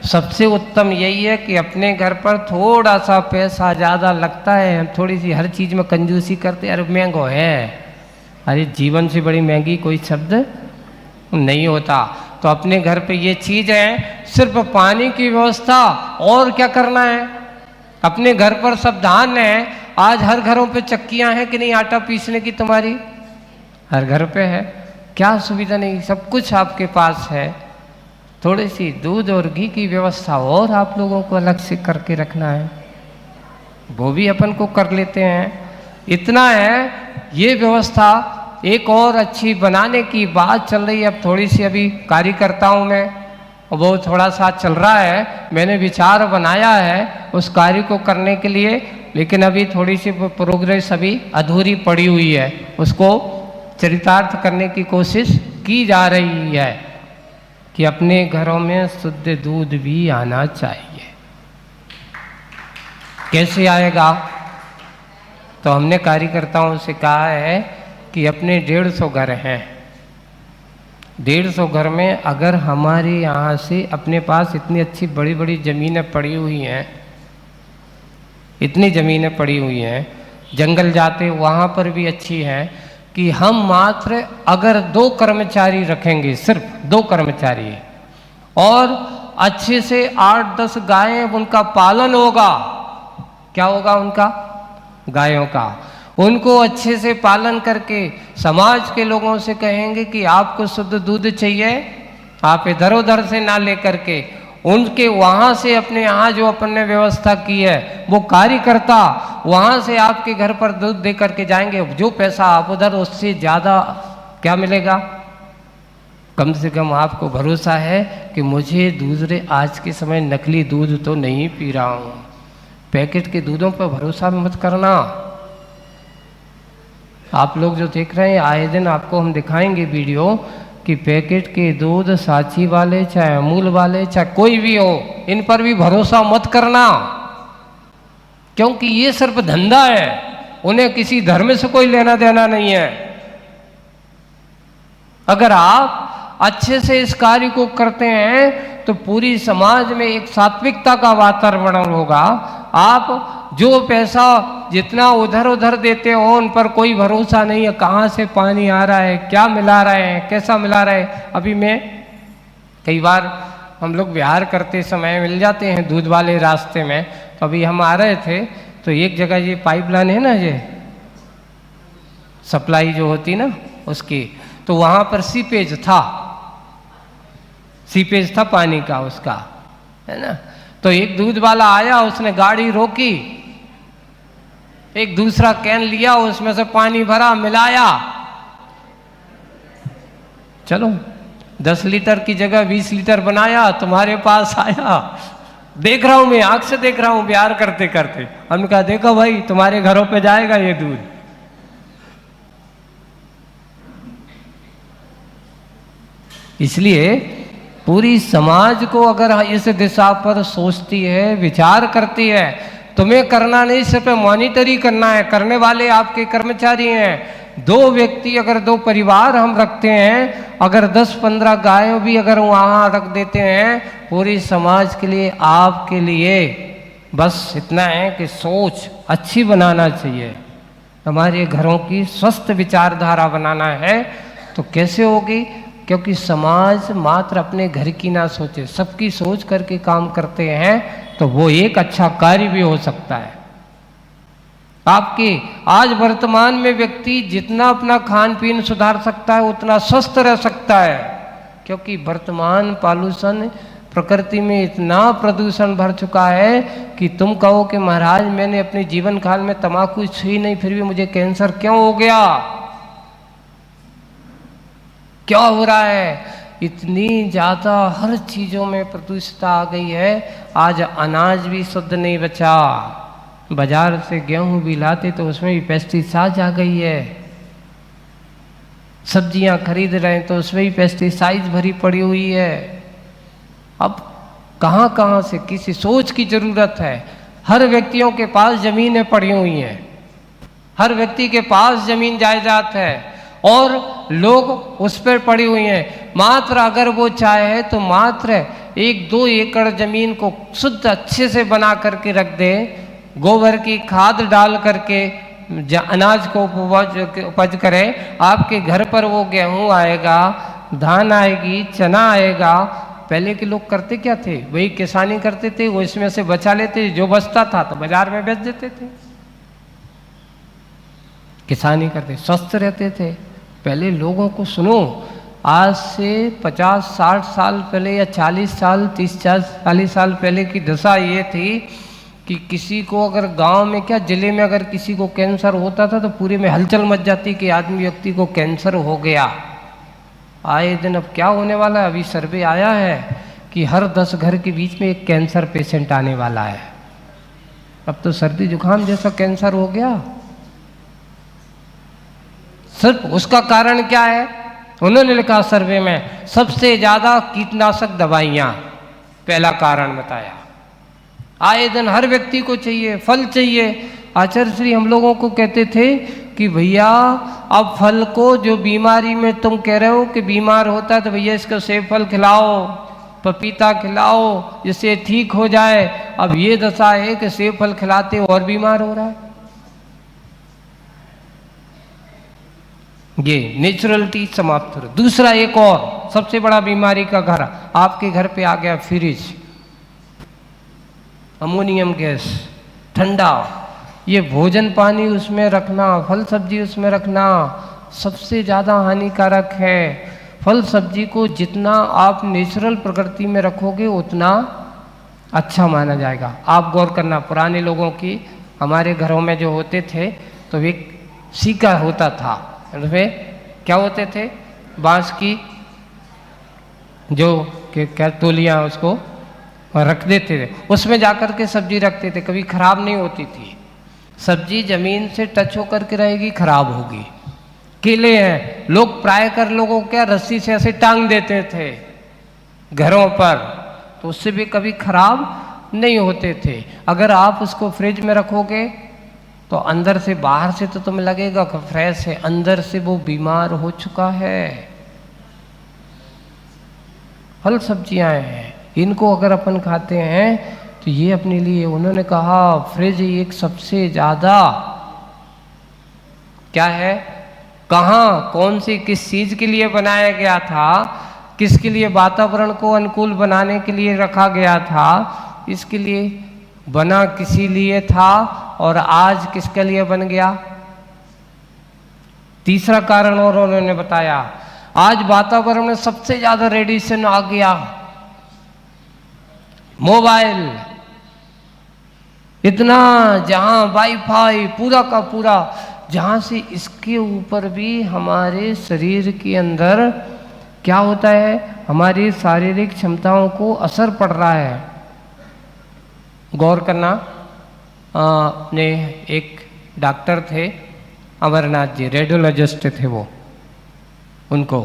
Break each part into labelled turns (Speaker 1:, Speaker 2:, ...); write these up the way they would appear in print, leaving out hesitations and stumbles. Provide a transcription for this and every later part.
Speaker 1: सबसे उत्तम यही है कि अपने घर पर थोड़ा सा पैसा ज़्यादा लगता है, हम थोड़ी सी हर चीज़ में कंजूसी करते, अरे महंगो है, अरे जीवन से बड़ी महंगी कोई शब्द नहीं होता। तो अपने घर पे ये चीज़ है, सिर्फ पानी की व्यवस्था, और क्या करना है। अपने घर पर सब धान है, आज हर घरों पे चक्कियाँ हैं कि नहीं आटा पीसने की, तुम्हारी हर घर पे है, क्या सुविधा नहीं, सब कुछ आपके पास है। थोड़ी सी दूध और घी की व्यवस्था और आप लोगों को अलग से करके रखना है, वो भी अपन को कर लेते हैं। इतना है, ये व्यवस्था एक और अच्छी बनाने की बात चल रही है। अब थोड़ी सी अभी कार्य करता हूँ मैं, वो थोड़ा सा चल रहा है, मैंने विचार बनाया है उस कार्य को करने के लिए, लेकिन अभी थोड़ी सी प्रोग्रेस अभी अधूरी पड़ी हुई है, उसको चरितार्थ करने की कोशिश की जा रही है कि अपने घरों में शुद्ध दूध भी आना चाहिए। कैसे आएगा, तो हमने कार्यकर्ताओं से कहा है कि अपने 150 घर हैं, 150 घर में अगर हमारे यहाँ से अपने पास इतनी अच्छी बड़ी बड़ी ज़मीनें पड़ी हुई हैं, इतनी ज़मीनें पड़ी हुई हैं, जंगल जाते वहाँ पर भी अच्छी है, कि हम मात्र अगर 2 कर्मचारी रखेंगे, सिर्फ 2 कर्मचारी, और अच्छे से 8-10 गायें, उनका पालन होगा। क्या होगा उनका, गायों का, उनको अच्छे से पालन करके समाज के लोगों से कहेंगे कि आपको शुद्ध दूध चाहिए, आप इधर उधर से ना लेकर के उनके वहाँ से अपने यहाँ जो अपन ने व्यवस्था की है, वो कार्यकर्ता वहाँ से आपके घर पर दूध दे करके जाएंगे। जो पैसा आप उधर, उससे ज़्यादा क्या मिलेगा, कम से कम आपको भरोसा है कि मुझे दूसरे आज के समय नकली दूध तो नहीं पी रहा हूँ। पैकेट के दूधों पर भरोसा मत करना। आप लोग जो देख रहे हैं, आए दिन आपको हम दिखाएंगे वीडियो कि पैकेट के दूध, सांची वाले चाहे अमूल वाले चाहे कोई भी हो, इन पर भी भरोसा मत करना, क्योंकि ये सिर्फ धंधा है, उन्हें किसी धर्म से कोई लेना देना नहीं है। अगर आप अच्छे से इस कार्य को करते हैं तो पूरी समाज में एक सात्विकता का वातावरण होगा। आप जो पैसा जितना उधर उधर देते हो, उन पर कोई भरोसा नहीं है, कहाँ से पानी आ रहा है, क्या मिला रहे हैं, कैसा मिला रहे हैं। अभी मैं कई बार हम लोग विहार करते समय मिल जाते हैं दूध वाले रास्ते में, तो अभी हम आ रहे थे तो एक जगह ये पाइपलाइन है ना, ये सप्लाई जो होती ना उसकी, तो वहाँ पर सीपेज था पानी का उसका, है ना। तो एक दूध वाला आया, उसने गाड़ी रोकी, एक दूसरा कैन लिया, उसमें से पानी भरा, मिलाया, चलो 10 लीटर की जगह 20 लीटर बनाया, तुम्हारे पास आया। देख रहा हूं मैं, आंख से देख रहा हूं प्यार करते करते। हमने कहा देखो भाई, तुम्हारे घरों पे जाएगा ये दूध। इसलिए पूरी समाज को अगर इस दिशा पर सोचती है, विचार करती है, तुम्हें करना नहीं, सिर्फ मॉनिटर ही करना है, करने वाले आपके कर्मचारी हैं। 2 व्यक्ति अगर 2 परिवार हम रखते हैं, अगर 10-15 गायों भी अगर वहाँ रख देते हैं, पूरी समाज के लिए, आपके लिए बस इतना है कि सोच अच्छी बनाना चाहिए, हमारे घरों की स्वस्थ विचारधारा बनाना है। तो कैसे होगी, क्योंकि समाज मात्र अपने घर की ना सोचे, सबकी सोच करके काम करते हैं, तो वो एक अच्छा कार्य भी हो सकता है। आपके आज वर्तमान में व्यक्ति जितना अपना खान पीन सुधार सकता है, उतना स्वस्थ रह सकता है, क्योंकि वर्तमान पॉल्यूशन, प्रकृति में इतना प्रदूषण भर चुका है कि तुम कहो कि महाराज मैंने अपने जीवन काल में तंबाकू छुई नहीं, फिर भी मुझे कैंसर क्यों हो गया, क्या हो रहा है। इतनी ज़्यादा हर चीज़ों में प्रदूषितता आ गई है। आज अनाज भी शुद्ध नहीं बचा, बाजार से गेहूं भी लाते तो उसमें भी पेस्टिसाइड आ गई है, सब्जियां खरीद रहे हैं तो उसमें भी पेस्टिसाइड भरी पड़ी हुई है। अब कहाँ कहाँ से किसी सोच की ज़रूरत है। हर व्यक्तियों के पास ज़मीनें पड़ी हुई हैं, हर व्यक्ति के पास ज़मीन जायदाद है और लोग उस पर पड़ी हुई हैं। मात्र अगर वो चाहे तो मात्र 1-2 एकड़ जमीन को शुद्ध अच्छे से बना करके रख दें, गोबर की खाद डाल करके अनाज को उपज करें, आपके घर पर वो गेहूं आएगा, धान आएगी, चना आएगा। पहले के लोग करते क्या थे? वही किसानी करते थे, वो इसमें से बचा लेते, जो बचता था तो बाजार में बेच देते थे। किसानी करते, स्वस्थ रहते थे। पहले लोगों को सुनो, आज से 50-60 साल पहले या 40 साल 30-40 साल पहले की दशा ये थी कि किसी को अगर गांव में क्या जिले में अगर किसी को कैंसर होता था तो पूरे में हलचल मच जाती कि आदमी व्यक्ति को कैंसर हो गया। आए दिन अब क्या होने वाला है? अभी सर्वे आया है कि हर 10 घर के बीच में एक कैंसर पेशेंट आने वाला है। अब तो सर्दी जुकाम जैसा कैंसर हो गया। सिर्फ उसका कारण क्या है? उन्होंने लिखा सर्वे में, सबसे ज्यादा कीटनाशक दवाइयां पहला कारण बताया। आए दिन हर व्यक्ति को चाहिए, फल चाहिए। आचार्य श्री हम लोगों को कहते थे कि भैया अब फल को, जो बीमारी में तुम कह रहे हो कि बीमार होता है तो भैया इसको सेब फल खिलाओ, पपीता खिलाओ जिससे ठीक हो जाए। अब ये दशा है कि सेब फल खिलाते और बीमार हो रहा है। ये नेचुरलिटी समाप्त हो रही। दूसरा एक और सबसे बड़ा बीमारी का घर आपके घर पे आ गया, फ्रिज, अमोनियम गैस, ठंडा। ये भोजन पानी उसमें रखना, फल सब्जी उसमें रखना सबसे ज़्यादा हानिकारक है। फल सब्जी को जितना आप नेचुरल प्रकृति में रखोगे उतना अच्छा माना जाएगा। आप गौर करना, पुराने लोगों की हमारे घरों में जो होते थे तो एक सीका होता था, उसमें क्या होते थे? बांस की जो क्या तोलियाँ उसको रख देते थे, उसमें जाकर के सब्जी रखते थे, कभी खराब नहीं होती थी। सब्जी जमीन से टच होकर के रहेगी, खराब होगी। केले हैं, लोग प्राय कर लोगों क्या रस्सी से ऐसे टांग देते थे घरों पर, तो उससे भी कभी खराब नहीं होते थे। अगर आप उसको फ्रिज में रखोगे तो अंदर से, बाहर से तो तुम्हें लगेगा कि फ्रेश है, अंदर से वो बीमार हो चुका है। फल सब्जियां हैं, इनको अगर अपन खाते हैं तो ये अपने लिए, उन्होंने कहा फ्रिज एक सबसे ज़्यादा क्या है, कहाँ कौन सी किस चीज़ के लिए बनाया गया था, किसके लिए, वातावरण को अनुकूल बनाने के लिए रखा गया था, इसके लिए बना किसी लिए था और आज किसके लिए बन गया। तीसरा कारण और उन्होंने बताया, आज वातावरण में सबसे ज़्यादा रेडिएशन आ गया, मोबाइल, इतना जहां वाईफाई पूरा का पूरा, जहां से इसके ऊपर भी हमारे शरीर के अंदर क्या होता है, हमारी शारीरिक क्षमताओं को असर पड़ रहा है। गौर करना, अपने एक डॉक्टर थे अमरनाथ जी, रेडियोलॉजिस्ट थे वो, उनको,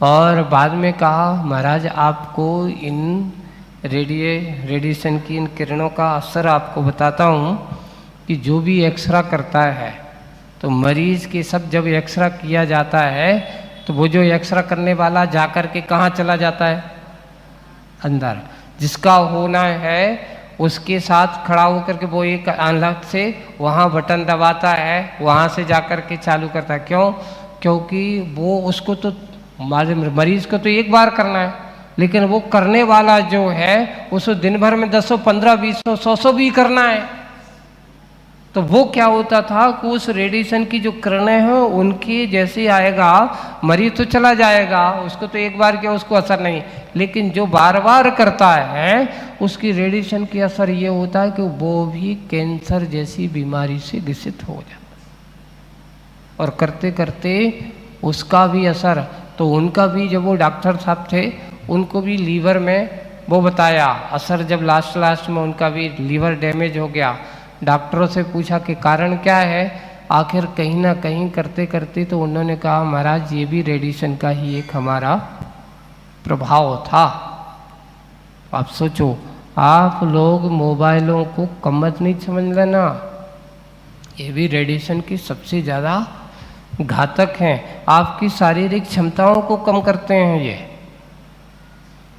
Speaker 1: और बाद में कहा महाराज आपको इन रेडिएशन की, इन किरणों का असर आपको बताता हूँ कि जो भी एक्सरा करता है तो मरीज के सब, जब एक्सरा किया जाता है तो वो जो एक्सरा करने वाला जाकर के कहाँ चला जाता है, अंदर, जिसका होना है उसके साथ खड़ा होकर के वो एक अलग से वहाँ बटन दबाता है, वहाँ से जाकर के चालू करता है। क्यों? क्योंकि वो उसको तो मरीज को तो एक बार करना है, लेकिन वो करने वाला जो है उसको दिन भर में 10, 15, 20, 100 भी करना है। तो वो क्या होता था कि उस रेडिएशन की जो किरणें हैं उनकी जैसे आएगा, मरीज तो चला जाएगा, उसको तो एक बार किया उसको असर नहीं, लेकिन जो बार बार करता है उसकी रेडिएशन की असर ये होता है कि वो भी कैंसर जैसी बीमारी से ग्रसित हो जाता है। और करते करते उसका भी असर, तो उनका भी, जब वो डॉक्टर साहब थे उनको भी लीवर में वो बताया असर, जब लास्ट में उनका भी लीवर डैमेज हो गया। डॉक्टरों से पूछा कि कारण क्या है, आखिर कहीं ना कहीं करते करते तो उन्होंने कहा महाराज ये भी रेडिएशन का ही एक हमारा प्रभाव था। आप सोचो, आप लोग मोबाइलों को कम मत नहीं समझ लेना, ये भी रेडिएशन की सबसे ज़्यादा घातक हैं, आपकी शारीरिक क्षमताओं को कम करते हैं ये।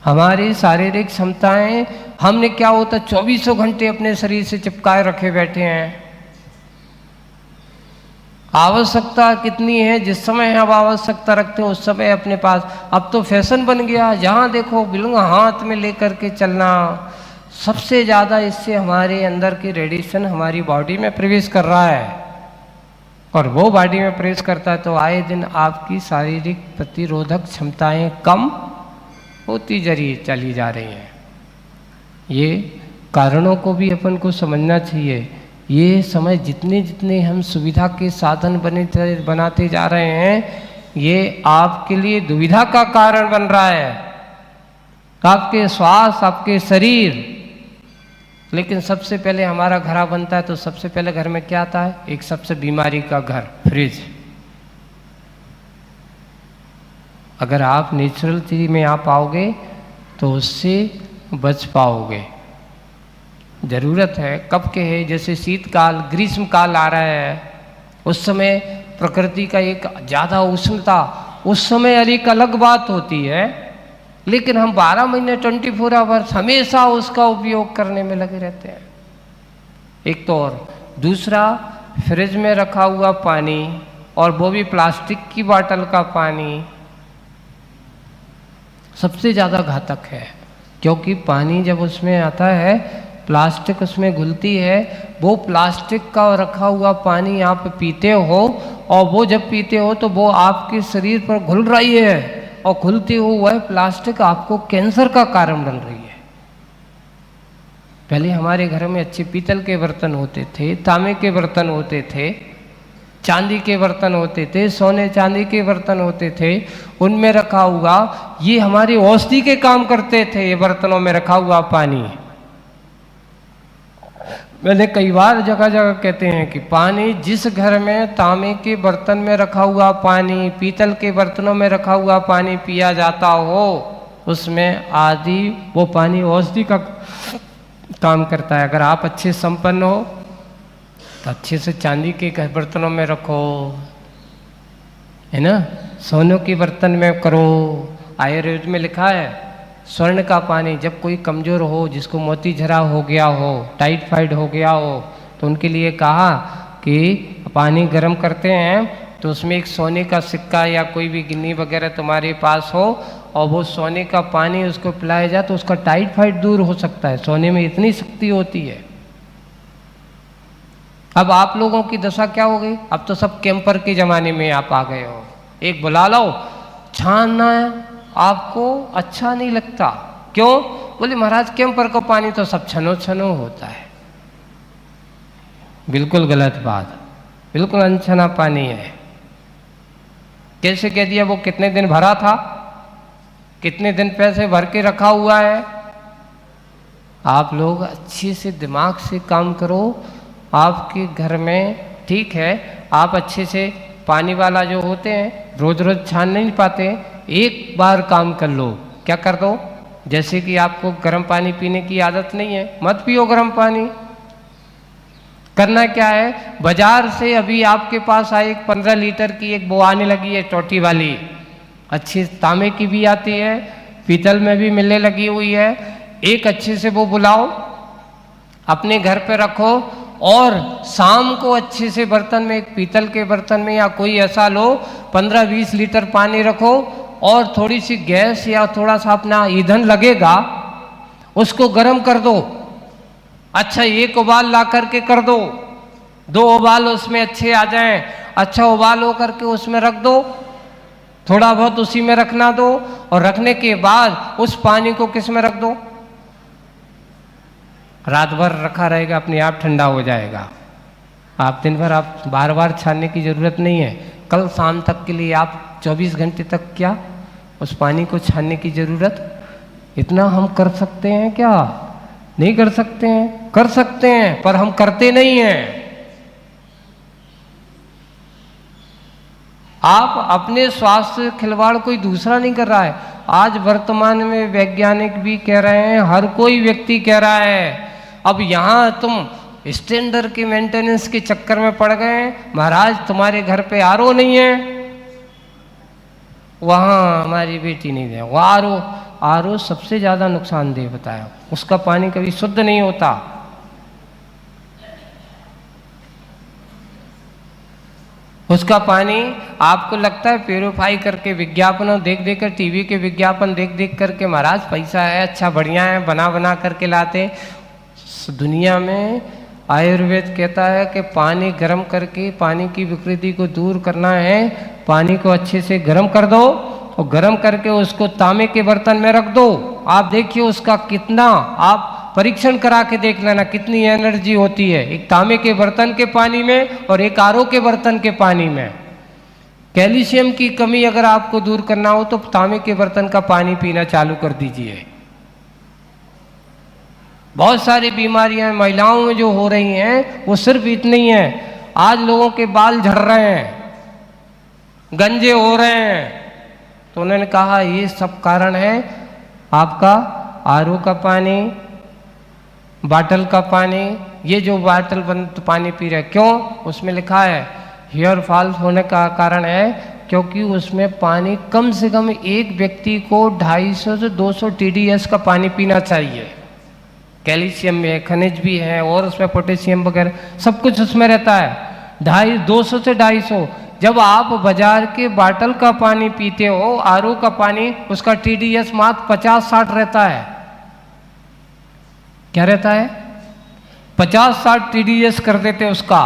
Speaker 1: हमारी शारीरिक क्षमताएं हमने क्या होता 24 घंटे अपने शरीर से चिपकाए रखे बैठे हैं। आवश्यकता कितनी है, जिस समय हम आवश्यकता रखते हैं उस समय अपने पास, अब तो फैशन बन गया, जहाँ देखो बिल्कुल हाथ में लेकर के चलना। सबसे ज़्यादा इससे हमारे अंदर की रेडिएशन हमारी बॉडी में प्रवेश कर रहा है, और वो बॉडी में प्रवेश करता है तो आए दिन आपकी शारीरिक प्रतिरोधक क्षमताएं कम होती चली जा रही हैं। ये कारणों को भी अपन को समझना चाहिए। ये समय जितने जितने हम सुविधा के साधन बनाते जा रहे हैं, ये आपके लिए दुविधा का कारण बन रहा है, आपके स्वास्थ्य, आपके शरीर। लेकिन सबसे पहले हमारा घर बनता है तो सबसे पहले घर में क्या आता है? एक सबसे बीमारी का घर, फ्रिज। अगर आप नेचुरल चीज में आ पाओगे तो उससे बच पाओगे। जरूरत है कब के है, जैसे शीतकाल, ग्रीष्म काल आ रहा है, उस समय प्रकृति का एक ज़्यादा उष्णता, उस समय एक अलग बात होती है। लेकिन हम 12 महीने 24 आवर्स हमेशा उसका उपयोग करने में लगे रहते हैं। एक तो और दूसरा, फ्रिज में रखा हुआ पानी, और वो भी प्लास्टिक की बोतल का पानी, सबसे ज़्यादा घातक है। क्योंकि पानी जब उसमें आता है, प्लास्टिक उसमें घुलती है, वो प्लास्टिक का रखा हुआ पानी आप पीते हो, और वो जब पीते हो तो वो आपके शरीर पर घुल रही है, और घुलती हुआ प्लास्टिक आपको कैंसर का कारण बन रही है। पहले हमारे घर में अच्छे पीतल के बर्तन होते थे, तांबे के बर्तन होते थे, चांदी के बर्तन होते थे, सोने चांदी के बर्तन होते थे, उनमें रखा हुआ ये हमारी औषधि के काम करते थे। ये बर्तनों में रखा हुआ पानी, मैंने कई बार जगह जगह कहते हैं कि पानी जिस घर में तांबे के बर्तन में रखा हुआ पानी, पीतल के बर्तनों में रखा हुआ पानी पिया जाता हो, उसमें आदि वो पानी औषधि का काम करता है। अगर आप अच्छे संपन्न हो तो अच्छे से चांदी के बर्तनों में रखो, है ना, सोनों के बर्तन में करो। आयुर्वेद में लिखा है स्वर्ण का पानी, जब कोई कमज़ोर हो, जिसको मोती झरा हो गया हो, टाइफाइड हो गया हो, तो उनके लिए कहा कि पानी गर्म करते हैं तो उसमें एक सोने का सिक्का या कोई भी गिन्नी वगैरह तुम्हारे पास हो, और वो सोने का पानी उसको पिलाया जाए तो उसका टाइफाइड दूर हो सकता है। सोने में इतनी शक्ति होती है। अब आप लोगों की दशा क्या हो गई? अब तो सब कैंपर के ज़माने में आप आ गए हो। एक बुला लो, छानना आपको अच्छा नहीं लगता। क्यों? बोले महाराज कैंपर का पानी तो सब छनो छनो होता है। बिल्कुल गलत बात, बिल्कुल अनछना पानी है। कैसे कह दिया? वो कितने दिन भरा था, कितने दिन पैसे भर के रखा हुआ है। आप लोग अच्छे से दिमाग से काम करो। आपके घर में ठीक है, आप अच्छे से पानी वाला जो होते हैं रोज रोज छान नहीं पाते, एक बार काम कर लो। क्या कर दो? जैसे कि आपको गर्म पानी पीने की आदत नहीं है, मत पियो गर्म पानी। करना क्या है, बाजार से अभी आपके पास आई 15 लीटर की एक वो आने लगी है टोटी वाली, अच्छी तांबे की भी आती है, पीतल में भी मिलने लगी हुई है। एक अच्छे से वो बुलाओ, अपने घर पे रखो, और शाम को अच्छे से बर्तन में, एक पीतल के बर्तन में या कोई ऐसा लो, 15-20 लीटर पानी रखो, और थोड़ी सी गैस या थोड़ा सा अपना ईंधन लगेगा, उसको गर्म कर दो। अच्छा, एक उबाल ला करके कर दो, 2 उबाल उसमें अच्छे आ जाएं, अच्छा उबाल हो करके उसमें रख दो, थोड़ा बहुत उसी में रखना दो, और रखने के बाद उस पानी को किस में रख दो, रात भर रखा रहेगा, अपने आप ठंडा हो जाएगा। आप दिन भर आप बार बार छानने की ज़रूरत नहीं है। कल शाम तक के लिए आप 24 घंटे तक क्या उस पानी को छानने की ज़रूरत? इतना हम कर सकते हैं क्या? नहीं कर सकते हैं? कर सकते हैं, पर हम करते नहीं हैं। आप अपने स्वास्थ्य से खिलवाड़ कोई दूसरा नहीं कर रहा है। आज वर्तमान में वैज्ञानिक भी कह रहे हैं, हर कोई व्यक्ति कह रहा है, अब यहाँ तुम स्टैंडर्ड के मेंटेनेंस के चक्कर में पड़ गए। महाराज तुम्हारे घर पे आरओ नहीं है, वहाँ हमारी बेटी नहीं है, वो आरओ आरओ सबसे ज़्यादा नुकसानदेह बताया। उसका पानी कभी शुद्ध नहीं होता। उसका पानी आपको लगता है प्यूरिफाई करके, विज्ञापनों देख देख कर, टीवी के विज्ञापन देख देख करके, महाराज पैसा है, अच्छा बढ़िया है, बना बना करके लाते। दुनिया में आयुर्वेद कहता है कि पानी गर्म करके पानी की विकृति को दूर करना है। पानी को अच्छे से गर्म कर दो और गर्म करके उसको तांबे के बर्तन में रख दो। आप देखिए उसका कितना, आप परीक्षण करा के देख लेना कितनी एनर्जी होती है एक तांबे के बर्तन के पानी में और एक आरओ के बर्तन के पानी में। कैल्शियम की कमी अगर आपको दूर करना हो तो तांबे के बर्तन का पानी पीना चालू कर दीजिए। बहुत सारी बीमारियां महिलाओं में जो हो रही हैं वो सिर्फ इतनी हैं। आज लोगों के बाल झड़ रहे हैं, गंजे हो रहे हैं, तो उन्होंने कहा ये सब कारण है आपका आरओ का पानी, बाटल का पानी। ये जो बाटल बंद पानी पी रहे, क्यों? उसमें लिखा है हेयर फॉल होने का कारण है क्योंकि उसमें पानी कम से कम एक व्यक्ति को 250 से 200 TDS का पानी पीना चाहिए। कैल्शियम में खनिज भी है और उसमें पोटेशियम वगैरह सब कुछ उसमें रहता है। 200 से 250। जब आप बाजार के बाटल का पानी पीते हो, आरओ का पानी, उसका TDS मात्र 50-60 रहता है। क्या रहता है? 50-60 TDS कर देते उसका,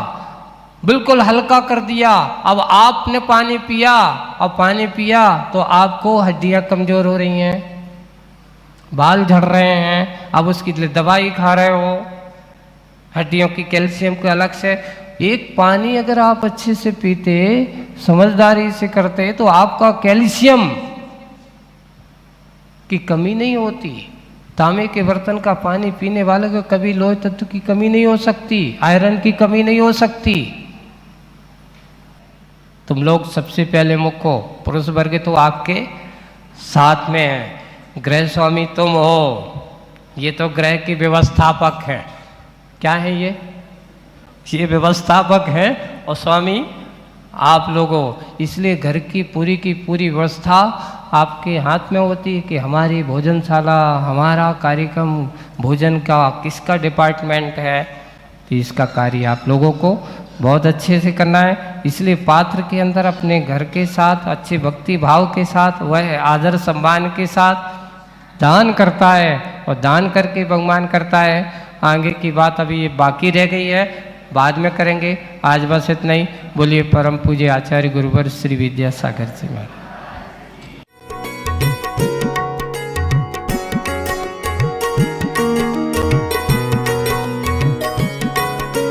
Speaker 1: बिल्कुल हल्का कर दिया। अब आपने पानी पिया, अब पानी पिया तो आपको हड्डियां कमजोर हो रही हैं, बाल झड़ रहे हैं, अब उसकी दवाई खा रहे हो हड्डियों की, कैल्शियम के अलग से। एक पानी अगर आप अच्छे से पीते, समझदारी से करते, तो आपका कैल्शियम की कमी नहीं होती। तांबे के बर्तन का पानी पीने वाले को कभी लोह तत्व की कमी नहीं हो सकती, आयरन की कमी नहीं हो सकती। तुम लोग सबसे पहले मुको पुरुष वर्ग तो आपके साथ में है, गृह स्वामी तुम हो, ये तो गृह के व्यवस्थापक हैं। क्या है ये व्यवस्थापक हैं और स्वामी आप लोगों। इसलिए घर की पूरी व्यवस्था आपके हाथ में होती है कि हमारी भोजनशाला, हमारा कार्यक्रम भोजन का किसका डिपार्टमेंट है, तो इसका कार्य आप लोगों को बहुत अच्छे से करना है। इसलिए पात्र के अंदर अपने घर के साथ अच्छे भक्ति भाव के साथ, वह आदर सम्मान के साथ दान करता है और दान करके भगवान करता है। आगे की बात अभी ये बाकी रह गई है, बाद में करेंगे। आज बस इतना ही। बोलिए परम पूज्य आचार्य गुरुवर श्री विद्यासागर जी महाराज।